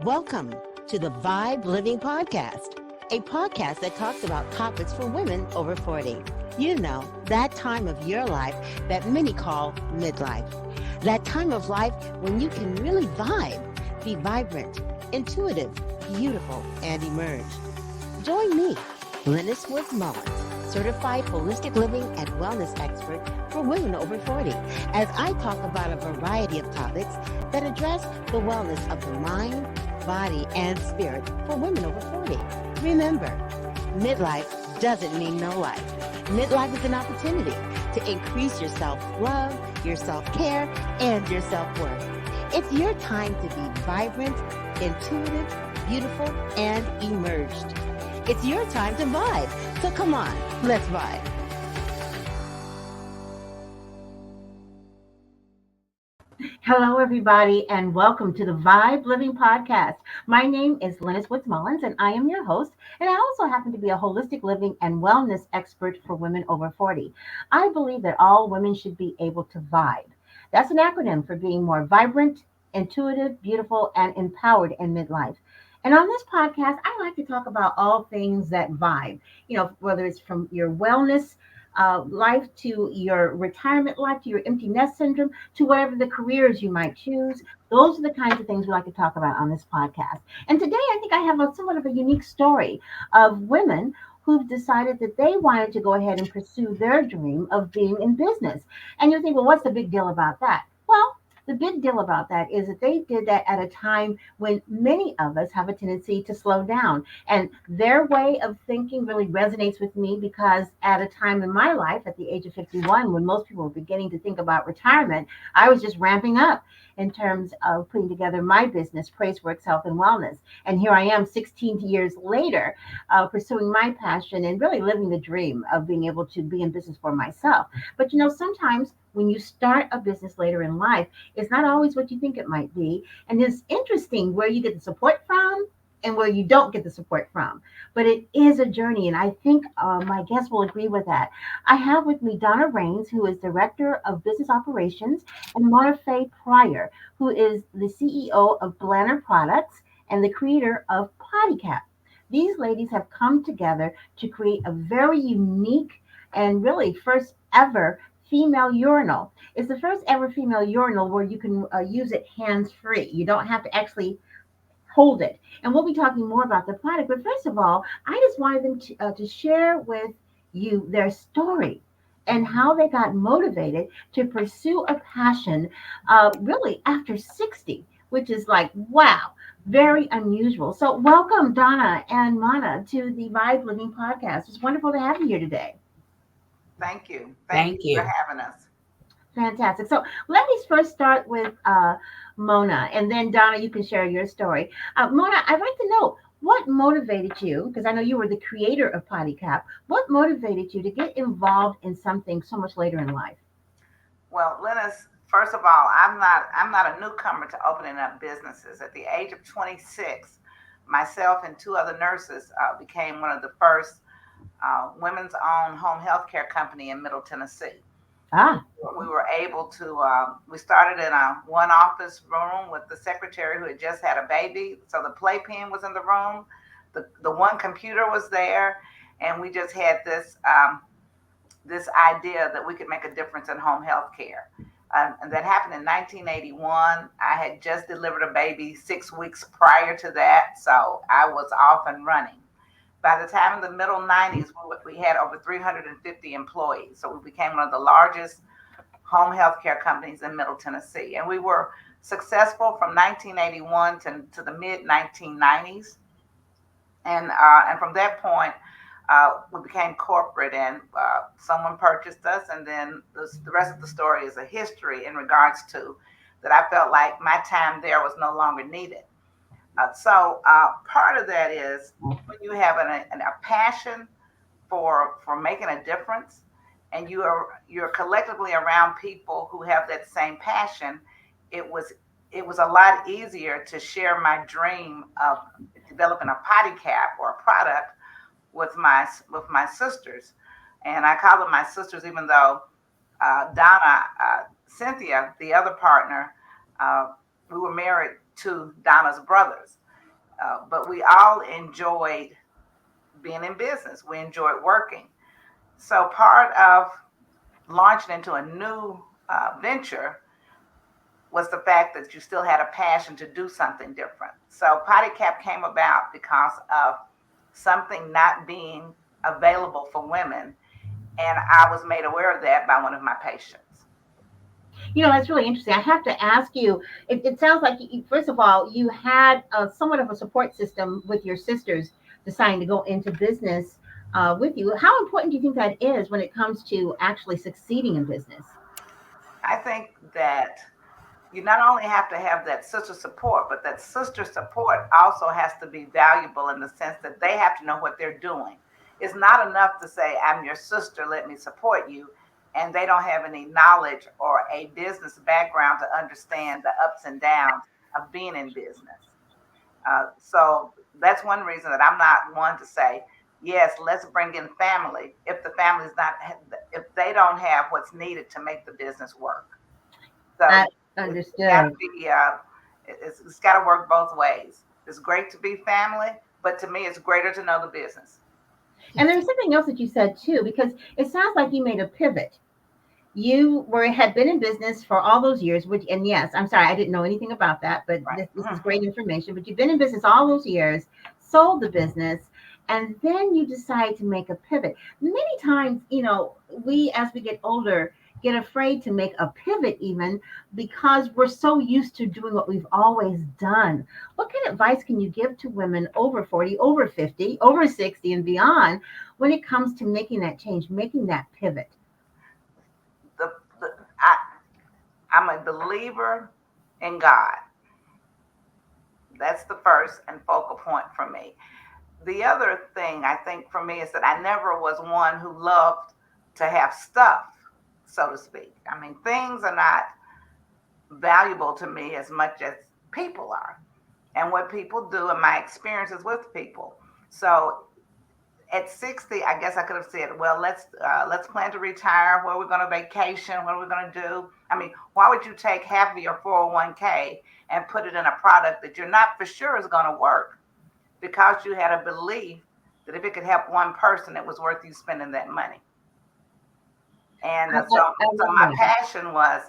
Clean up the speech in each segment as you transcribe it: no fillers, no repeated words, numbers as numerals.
Welcome to the V.I.B.E Living Podcast, a podcast that talks about topics for women over 40. You know, that time of your life that many call midlife. That time of life when you can really vibe, be vibrant, intuitive, beautiful, and emerge. Join me, Lennis Mullins, certified holistic living and wellness expert for women over 40, as I talk about a variety of topics that address the wellness of the mind, body, and spirit for women over 40. Remember, midlife doesn't mean no life. Midlife is an opportunity to increase your self-love, your self-care, and your self-worth. It's your time to be vibrant, intuitive, beautiful, and emerged. It's your time to vibe. So come on, let's vibe. Hello, everybody, and welcome to the V.I.B.E Living Podcast. My name is Lennis Mullins, and I am your host, and I also happen to be a holistic living and wellness expert for women over 40. I believe that all women should be able to vibe. That's an acronym for being more vibrant, intuitive, beautiful, and empowered in midlife. And on this podcast, I like to talk about all things that vibe, whether it's from your wellness life to your retirement life to your empty nest syndrome to whatever the careers you might choose. Those are the kinds of things we like to talk about on this podcast. And today I think I have somewhat of a unique story of women who've decided that they wanted to go ahead and pursue their dream of being in business. And you think, well, what's the big deal about that? Well, the big deal about that is that they did that at a time when many of us have a tendency to slow down. And their way of thinking really resonates with me because at a time in my life, at the age of 51, when most people were beginning to think about retirement, I was just ramping up in terms of putting together my business, Praise Health and Wellness. And here I am 16 years later, pursuing my passion and really living the dream of being able to be in business for myself. But sometimes when you start a business later in life, it's not always what you think it might be. And it's interesting where you get the support from and where you don't get the support from. But it is a journey, and I think my guests will agree with that. I have with me Donna Raines, who is Director of Business Operations, and Faye Pryor, who is the CEO of Blanner Products and the creator of PottyCap. These ladies have come together to create a very unique and really first ever female urinal. It's the first ever female urinal where you can use it hands-free. You don't have to actually hold it. And we'll be talking more about the product. But first of all, I just wanted them to share with you their story and how they got motivated to pursue a passion really after 60, which is like, wow, very unusual. So welcome, Donna and Mana, to the V.I.B.E Living Podcast. It's wonderful to have you here today. Thank you. Thank you for you. having us. Fantastic. So let me first start with Mona, and then Donna, you can share your story. Mona, I'd like to know what motivated you, because I know you were the creator of PottyCap. What motivated you to get involved in something so much later in life? Well, Lennis, first of all, I'm not a newcomer to opening up businesses. At the age of 26, myself and two other nurses became one of the first women's owned home health care company in Middle Tennessee. Ah, We were able to, we started in a one office room with the secretary who had just had a baby. So the playpen was in the room, the one computer was there, and we just had this idea that we could make a difference in home health care. And that happened in 1981. I had just delivered a baby 6 weeks prior to that, so I was off and running. By the time in the middle 90s, we had over 350 employees. So we became one of the largest home health care companies in Middle Tennessee. And we were successful from 1981 to the mid 1990s. And from that point, we became corporate, and someone purchased us. And then the rest of the story is a history in regards to that I felt like my time there was no longer needed. So part of that is when you have a passion for making a difference, and you're collectively around people who have that same passion. It was a lot easier to share my dream of developing a PottyCap or a product with my sisters, and I call them my sisters, even though Donna, Cynthia, the other partner, we were married to Donna's brothers. but we all enjoyed being in business. We enjoyed working. So part of launching into a new venture was the fact that you still had a passion to do something different. So PottyCap came about because of something not being available for women. And I was made aware of that by one of my patients. That's really interesting. I have to ask you, it sounds like, first of all, you had somewhat of a support system with your sisters deciding to go into business with you. How important do you think that is when it comes to actually succeeding in business? I think that you not only have to have that sister support, but that sister support also has to be valuable in the sense that they have to know what they're doing. It's not enough to say, I'm your sister, let me support you, and they don't have any knowledge or a business background to understand the ups and downs of being in business. So that's one reason that I'm not one to say, yes, let's bring in family if the family's not, if they don't have what's needed to make the business work. So I it's got to understood. be, it's got to work both ways. It's great to be family, but to me, it's greater to know the business. And there's something else that you said too, because it sounds like you made a pivot. You had been in business for all those years, which, and yes, I'm sorry, I didn't know anything about that, but Right. this is great information. But you've been in business all those years, sold the business, and then you decide to make a pivot. Many times, we, as we get older, get afraid to make a pivot even because we're so used to doing what we've always done. What kind of advice can you give to women over 40, over 50, over 60 and beyond when it comes to making that change, making that pivot? The, the, I, I'm a believer in God. That's the first and focal point for me. The other thing I think for me is that I never was one who loved to have stuff, so to speak. I mean, things are not valuable to me as much as people are and what people do and my experiences with people. So at 60, I guess I could have said, well, let's plan to retire. Where we're going to vacation? What are we going to do? I mean, why would you take half of your 401k and put it in a product that you're not for sure is going to work because you had a belief that if it could help one person, it was worth you spending that money. And I so love my that. passion was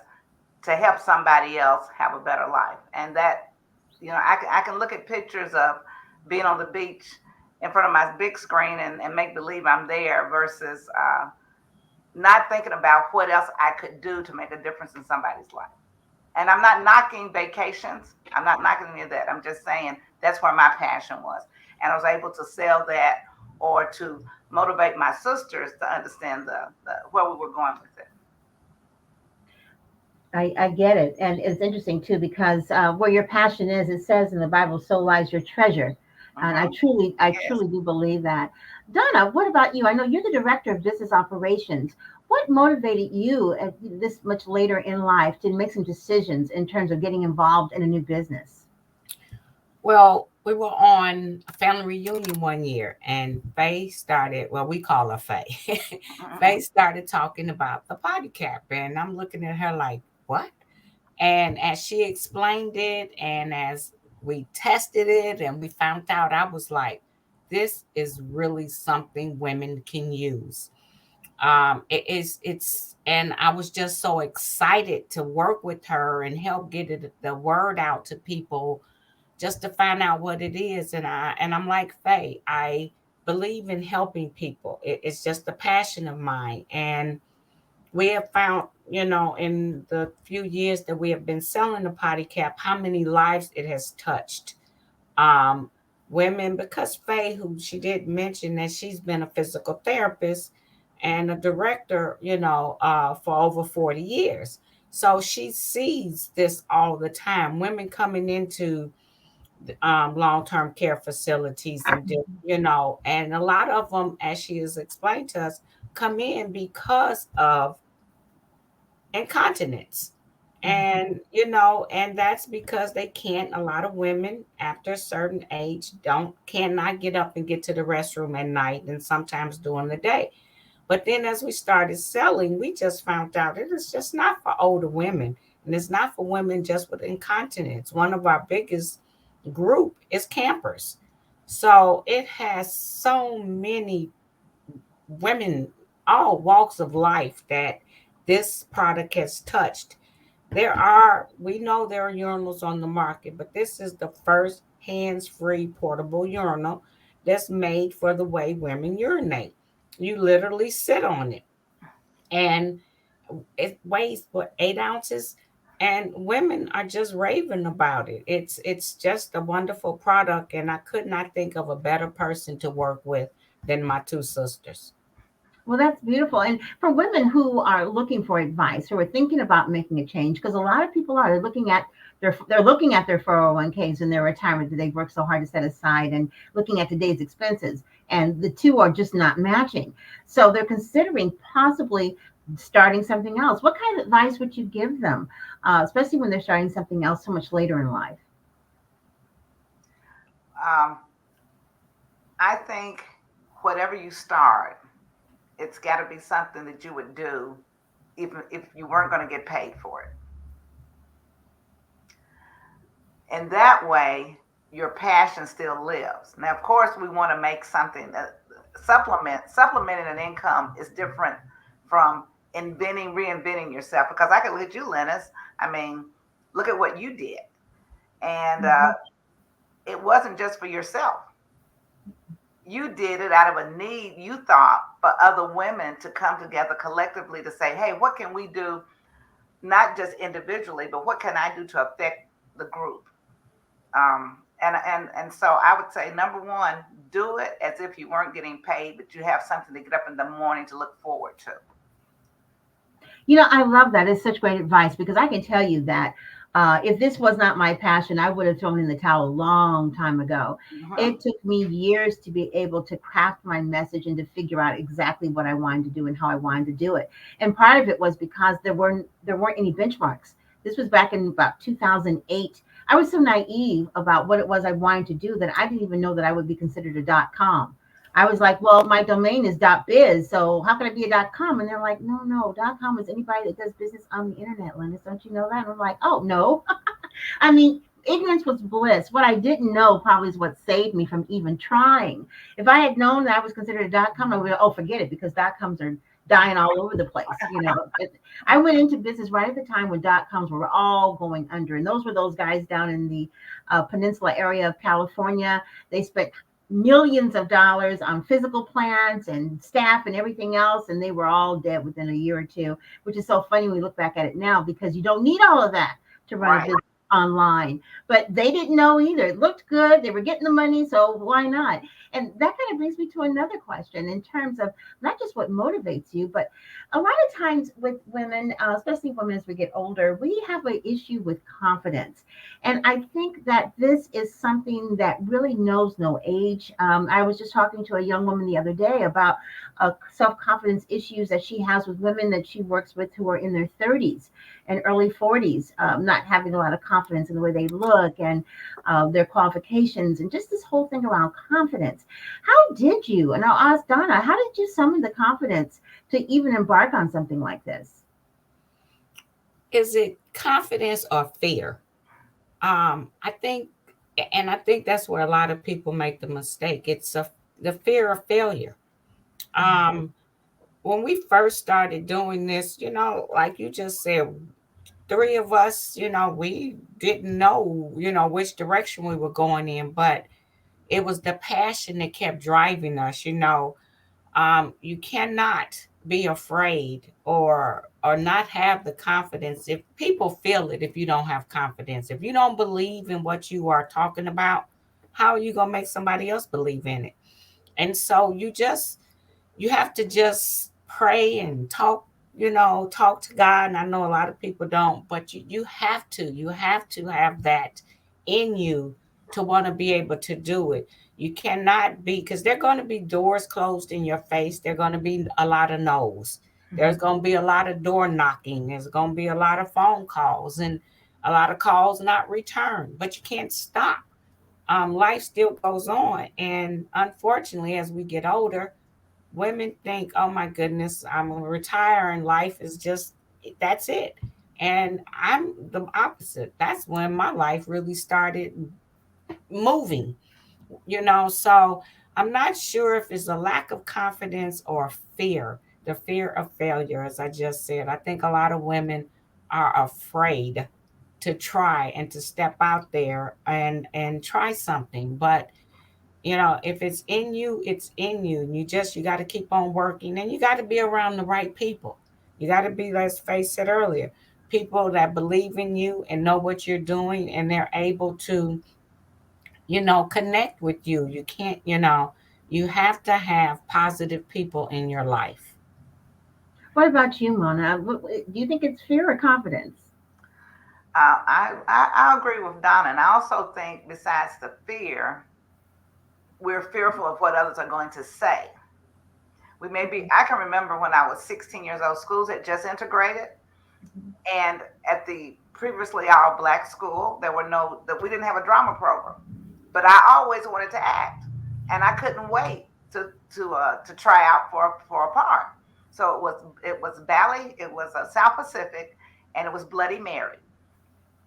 to help somebody else have a better life. And that, I can look at pictures of being on the beach in front of my big screen and make believe I'm there versus not thinking about what else I could do to make a difference in somebody's life. And I'm not knocking vacations. I'm not knocking any of that. I'm just saying that's where my passion was. And I was able to sell that or to motivate my sisters to understand the where we were going with it. I get it. And it's interesting too, because where your passion is, it says in the Bible, so lies your treasure. And Mm-hmm. I Yes. truly do believe that. Donna, what about you? I know you're the director of business operations. What motivated you at this much later in life to make some decisions in terms of getting involved in a new business? Well, we were on a family reunion one year, and Faye started, well, we call her Faye. Faye started talking about the body cap, and I'm looking at her like, what? And as she explained it, and as we tested it, and we found out, I was like, this is really something women can use. And I was just so excited to work with her and help get the word out to people just to find out what it is. And I'm like, Faye, I believe in helping people. It's just a passion of mine. And we have found, in the few years that we have been selling the Potty Cap, how many lives it has touched. Um, Women, because Faye, who she did mention that she's been a physical therapist and a director, for over 40 years. So she sees this all the time. Women coming into long-term care facilities and a lot of them, as she has explained to us, come in because of incontinence. And that's because they can't, a lot of women after a certain age cannot get up and get to the restroom at night and sometimes during the day. But then as we started selling, we just found out it is just not for older women, and it's not for women just with incontinence. One of our biggest group is campers. So it has so many women, all walks of life, that this product has touched. We know there are urinals on the market, but this is the first hands free portable urinal that's made for the way women urinate. You literally sit on it, and it weighs what, 8 ounces, and women are just raving about it. It's just a wonderful product, and I could not think of a better person to work with than my two sisters. Well, that's beautiful. And for women who are looking for advice, who are thinking about making a change, because a lot of people are looking at they're looking at their 401ks and their retirement that they've worked so hard to set aside, and looking at today's expenses, and the two are just not matching. So they're considering possibly starting something else. What kind of advice would you give them, especially when they're starting something else so much later in life? Um, I think whatever you start, it's got to be something that you would do even if you weren't going to get paid for it. And that way, your passion still lives. Now, of course, we want to make something supplementing an income is different from reinventing yourself. Because I could look at you, Lennis. I mean, look at what you did, and Mhm. it wasn't just for yourself. You did it out of a need you thought for other women to come together collectively to say, hey, what can we do, not just individually, but what can I do to affect the group? And so I would say, number one, do it as if you weren't getting paid, but you have something to get up in the morning to look forward to. I love that. It's such great advice, because I can tell you that if this was not my passion, I would have thrown in the towel a long time ago. Mhm. It took me years to be able to craft my message and to figure out exactly what I wanted to do and how I wanted to do it. And part of it was because there weren't any benchmarks. This was back in about 2008. I was so naive about what it was I wanted to do that I didn't even know that I would be considered a .com. I was like, well, my domain is .biz, so how can I be a .com? And they're like, no, no, .com is anybody that does business on the internet, Linus. Don't you know that? And I'm like, oh, no. I mean, ignorance was bliss. What I didn't know probably is what saved me from even trying. If I had known that I was considered a .com, I would have, oh, forget it, because .coms are dying all over the place. I went into business right at the time when .coms were all going under. And those were those guys down in the peninsula area of California. They spent millions of dollars on physical plants and staff and everything else, and they were all dead within a year or two, which is so funny when we look back at it now, because you don't need all of that to run a Right. business online. But they didn't know either. It looked good, they were getting the money, so why not? And that kind of brings me to another question in terms of not just what motivates you, but a lot of times with women, especially women as we get older, we have an issue with confidence. And I think that this is something that really knows no age. I was just talking to a young woman the other day about self confidence issues that she has with women that she works with who are in their 30s and early 40s, not having a lot of confidence in the way they look and their qualifications, and just this whole thing around confidence. How did you, and I'll ask Donna, how did you summon the confidence to even embark on something like this? Is it confidence or fear? I think, and I think that's where a lot of people make the mistake. The fear of failure. Um, when we first started doing this, like you just said, three of us, we didn't know, which direction we were going in, but it was the passion that kept driving us. You cannot be afraid or not have the confidence. If people feel it, if you don't have confidence, if you don't believe in what you are talking about, how are you going to make somebody else believe in it? And so you have to just pray and talk to God. And I know a lot of people don't, but you have to have that in you to want to be able to do it. You cannot be, because there are going to be doors closed in your face. There are going to be a lot of no's. There's Mhm. going to be a lot of door knocking. There's going to be a lot of phone calls and a lot of calls not returned, but you can't stop. Life still goes on. And unfortunately, as we get older, women think, oh my goodness, I'm going to retire and life is just, that's it. And I'm the opposite. That's when my life really started moving, So I'm not sure if it's a lack of confidence or fear, the fear of failure, as I just said. I think a lot of women are afraid to try and to step out there and try something. But if it's in you, it's in you. And you got to keep on working, and you got to be around the right people. You got to be, as Faye said earlier, people that believe in you and know what you're doing, and they're able to connect with you. You can't, you have to have positive people in your life. What about you, Mona? Do you think it's fear or confidence? I agree with Donna, and I also think besides the fear, we're fearful of what others are going to say. I can remember when I was 16 years old, schools had just integrated, and at the previously all black school, that we didn't have a drama program, but I always wanted to act, and I couldn't wait to try out for a part. So it was ballet, it was a South Pacific, and it was Bloody Mary.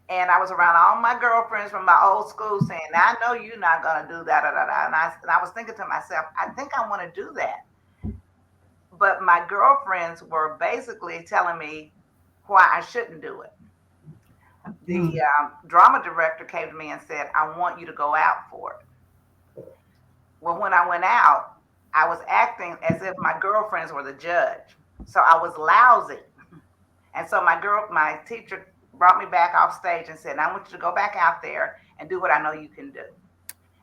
And I was around all my girlfriends from my old school saying, I know you're not going to do that. Da, da, da. And I was thinking to myself, I think I want to do that. But my girlfriends were basically telling me why I shouldn't do it. The drama director came to me and said, I want you to go out for it. Well, when I went out, I was acting as if my girlfriends were the judge. So I was lousy. And so my teacher brought me back off stage and said, I want you to go back out there and do what I know you can do.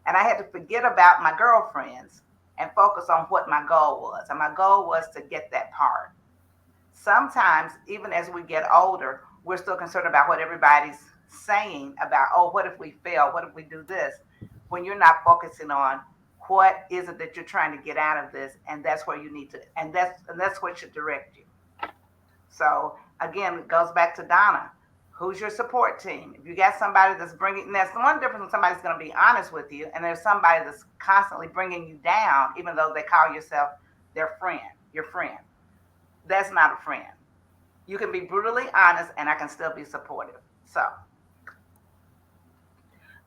And I had to forget about my girlfriends and focus on what my goal was. And my goal was to get that part. Sometimes, even as we get older, we're still concerned about what everybody's saying about, oh, what if we fail? What if we do this? When you're not focusing on what is it that you're trying to get out of this, and that's where you need to, and that's what should direct you. So again, it goes back to Donna. Who's your support team? If you got somebody that's that's the one difference when somebody's going to be honest with you, and there's somebody that's constantly bringing you down, even though they call yourself their friend, your friend. That's not a friend. You can be brutally honest, and I can still be supportive. So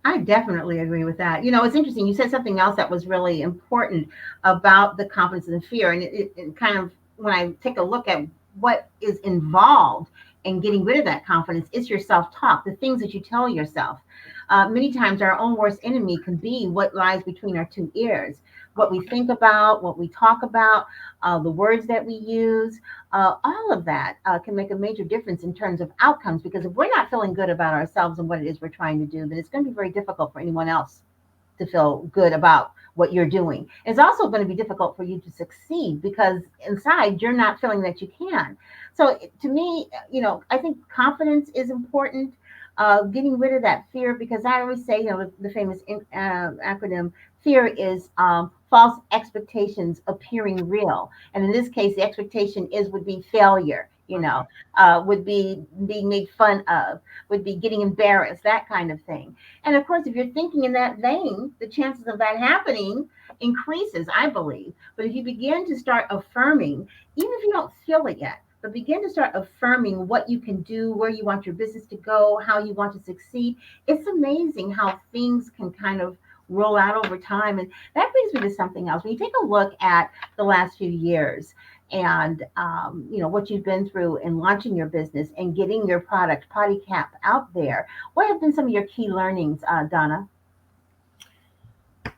I definitely agree with that. It's interesting. You said something else that was really important about the confidence and the fear. And it kind of, when I take a look at what is involved in getting rid of that confidence, it's your self-talk, the things that you tell yourself. Many times our own worst enemy can be what lies between our two ears. What we think about, what we talk about, the words that we use, all of that can make a major difference in terms of outcomes. Because if we're not feeling good about ourselves and what it is we're trying to do, then it's going to be very difficult for anyone else to feel good about what you're doing. It's also going to be difficult for you to succeed because inside you're not feeling that you can. So to me, I think confidence is important. Getting rid of that fear, because I always say, the famous acronym, fear is false expectations appearing real. And in this case, the expectation would be failure, would be being made fun of, would be getting embarrassed, that kind of thing. And of course, if you're thinking in that vein, the chances of that happening increases, I believe. But if you begin to start affirming, even if you don't feel it yet, but begin to start affirming what you can do, where you want your business to go, how you want to succeed. It's amazing how things can kind of roll out over time. And that brings me to something else. When you take a look at the last few years and, what you've been through in launching your business and getting your product, PottyCap, out there, what have been some of your key learnings, Donna?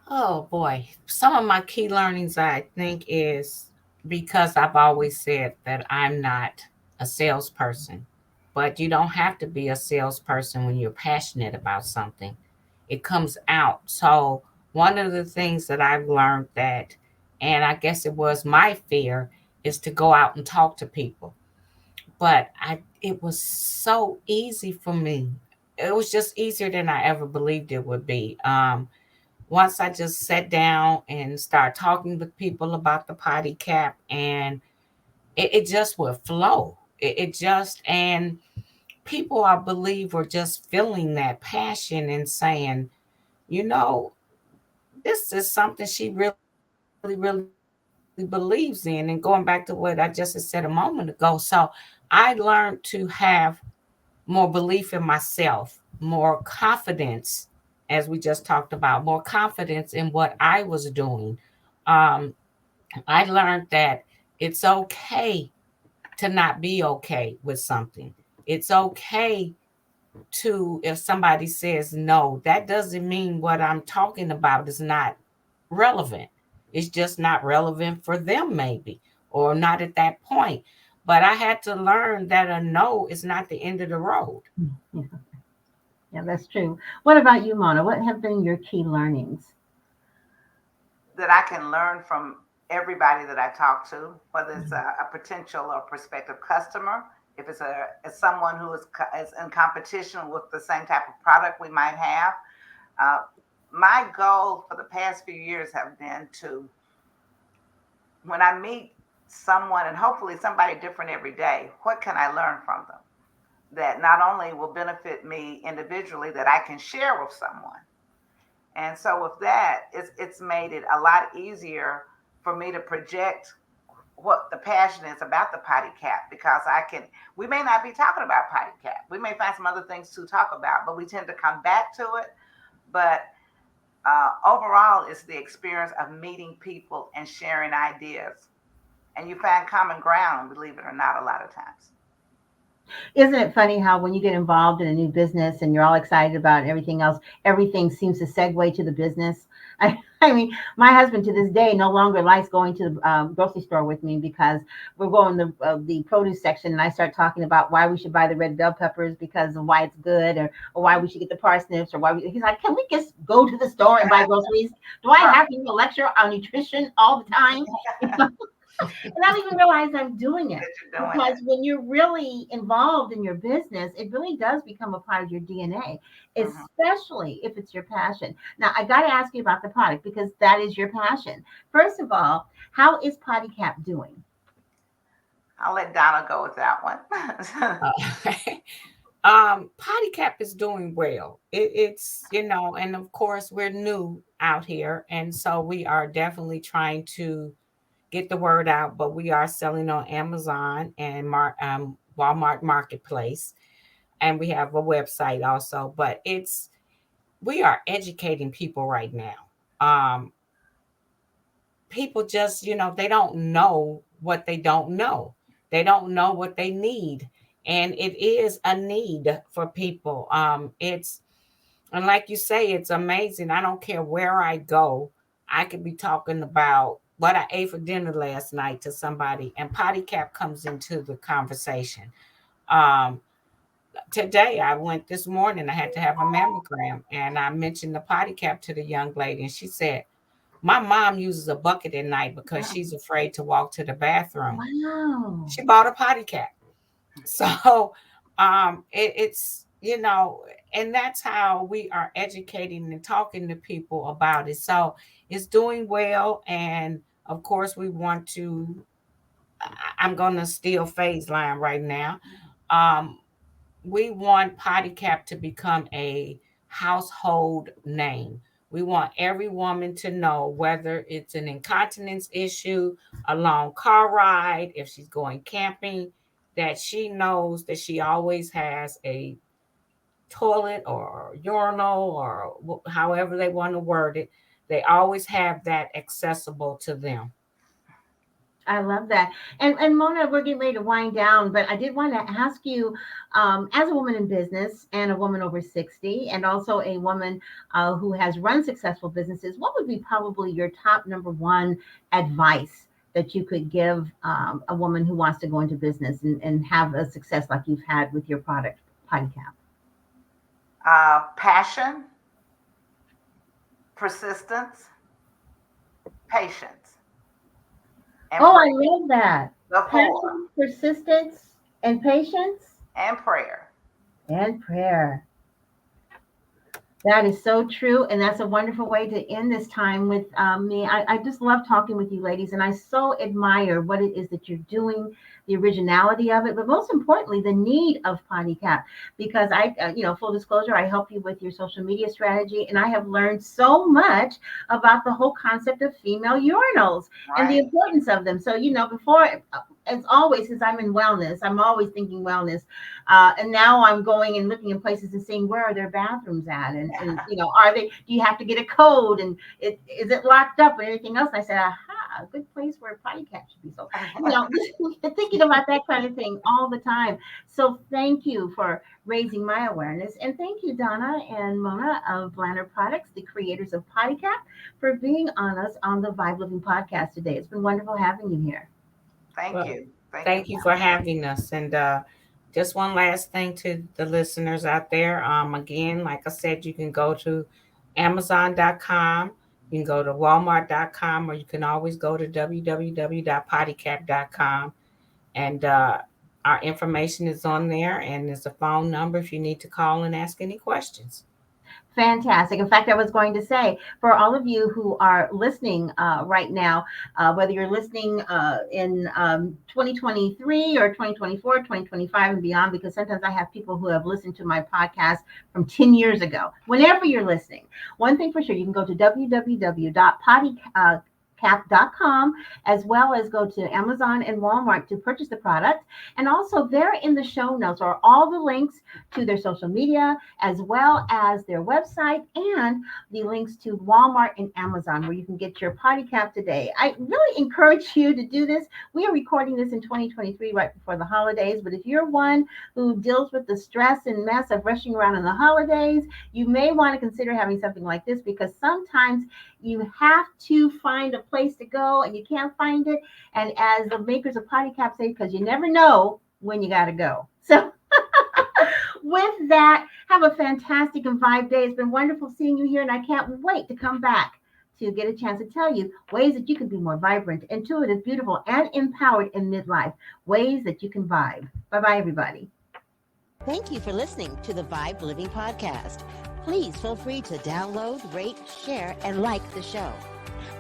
Oh boy. Some of my key learnings, I think, is because I've always said that I'm not a salesperson, but you don't have to be a salesperson when you're passionate about something. It comes out. So, one of the things that I've learned and I guess it was my fear, is to go out and talk to people. But it was so easy for me. It was just easier than I ever believed it would be. Once I just sat down and started talking with people about the PottyCap, and it just would flow. And people, I believe, were just feeling that passion and saying, you know, this is something she really, really believes in. And going back to what I just said a moment ago. So I learned to have more belief in myself, more confidence as we just talked about, more confidence in what I was doing. Um, I learned that it's okay to not be okay with something. It's okay to, if somebody says no, that doesn't mean what I'm talking about is not relevant. It's just not relevant for them, maybe, or not at that point. But I had to learn that a no is not the end of the road. Yeah, yeah, that's true. What about you, Mona? What have been your key learnings? That I can learn from everybody that I talk to, whether it's a potential or prospective customer, if it's someone who is in competition with the same type of product we might have. Uh, my goal for the past few years have been to, when I meet someone, and hopefully somebody different every day, what can I learn from them that not only will benefit me individually, that I can share with someone. And so with that, it's made it a lot easier for me to project what the passion is about the PottyCap, because we may not be talking about PottyCap. We may find some other things to talk about, but we tend to come back to it. But overall, it's the experience of meeting people and sharing ideas. And you find common ground, believe it or not, a lot of times. Isn't it funny how when you get involved in a new business and you're all excited about everything else, everything seems to segue to the business? I mean, my husband to this day no longer likes going to the grocery store with me because we're going to the produce section and I start talking about why we should buy the red bell peppers because of why it's good, or why we should get the parsnips, or he's like, can we just go to the store and buy groceries? Do I have to lecture on nutrition all the time? And I don't even realize I'm doing it, because when you're really involved in your business, it really does become a part of your DNA, especially if it's your passion. Now, I got to ask you about the product because that is your passion. First of all, how is PottyCap doing? I'll let Donna go with that one. PottyCap is doing well. It's, and of course we're new out here, and so we are definitely trying to get the word out, but we are selling on Amazon and Walmart Marketplace, and we have a website also. But we are educating people right now. People just, they don't know what they don't know. They don't know what they need, and it is a need for people. And like you say, it's amazing. I don't care where I go. I could be talking about what I ate for dinner last night to somebody, and PottyCap comes into the conversation. Um, Today, this morning, I had to have a mammogram, and I mentioned the PottyCap to the young lady, and she said, my mom uses a bucket at night because she's afraid to walk to the bathroom. Wow. She bought a PottyCap. So it's, and that's how we are educating and talking to people about it. So it's doing well. And of course, I'm going to steal Faye's line right now. We want PottyCap to become a household name. We want every woman to know, whether it's an incontinence issue, a long car ride, if she's going camping, that she knows that she always has a toilet or urinal, or however they want to word it. They always have that accessible to them. I love that. And Mona, we're getting ready to wind down, but I did want to ask you, as a woman in business and a woman over 60, and also a woman who has run successful businesses, what would be probably your top number one advice that you could give a woman who wants to go into business and have a success like you've had with your product, PottyCap? Passion, persistence, patience. Oh, I love that. Passion, persistence, and patience. And prayer. And prayer. That is so true. And that's a wonderful way to end this time with me. I just love talking with you ladies. And I so admire what it is that you're doing, the originality of it, but most importantly, the need of PottyCap. Because full disclosure, I help you with your social media strategy. And I have learned so much about the whole concept of female urinals and the importance of them. So, before as always, since I'm in wellness, I'm always thinking wellness. And now I'm going and looking in places and seeing where are their bathrooms at, and are they? Do you have to get a code, and is it locked up and everything else? And I said, aha, a good place where a potty cat should be. So thinking about that kind of thing all the time. So thank you for raising my awareness, and thank you, Donna and Mona of Blanner Products, the creators of PottyCap, for being on us on the V.I.B.E Living Podcast today. It's been wonderful having you here. Thank you. Thank you for having us. And just one last thing to the listeners out there. Again, like I said, you can go to Amazon.com, you can go to Walmart.com, or you can always go to www.pottycap.com. And our information is on there, and there's a phone number if you need to call and ask any questions. Fantastic. In fact, I was going to say, for all of you who are listening right now, whether you're listening in 2023 or 2024, 2025 and beyond, because sometimes I have people who have listened to my podcast from 10 years ago. Whenever you're listening, one thing for sure, you can go to www.pottycap.com, as well as go to Amazon and Walmart to purchase the product. And also there in the show notes are all the links to their social media, as well as their website, and the links to Walmart and Amazon, where you can get your PottyCap today. I really encourage you to do this. We are recording this in 2023, right before the holidays, but if you're one who deals with the stress and mess of rushing around in the holidays, you may want to consider having something like this, because sometimes you have to find a place to go and you can't find it. And as the makers of PottyCap say, because you never know when you got to go. So with that, have a fantastic and V.I.B.E day. It's been wonderful seeing you here, and I can't wait to come back to get a chance to tell you ways that you can be more vibrant, intuitive, beautiful, and empowered in midlife. Ways that you can vibe. Bye-bye, everybody. Thank you for listening to the V.I.B.E Living Podcast. Please feel free to download, rate, share, and like the show.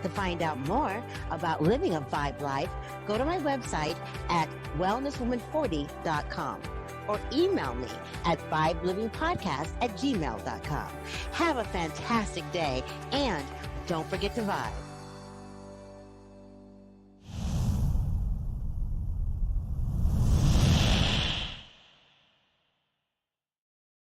To find out more about living a V.I.B.E life, go to my website at wellnesswoman40.com or email me at V.I.B.E livingpodcast@gmail.com. Have a fantastic day, and don't forget to vibe.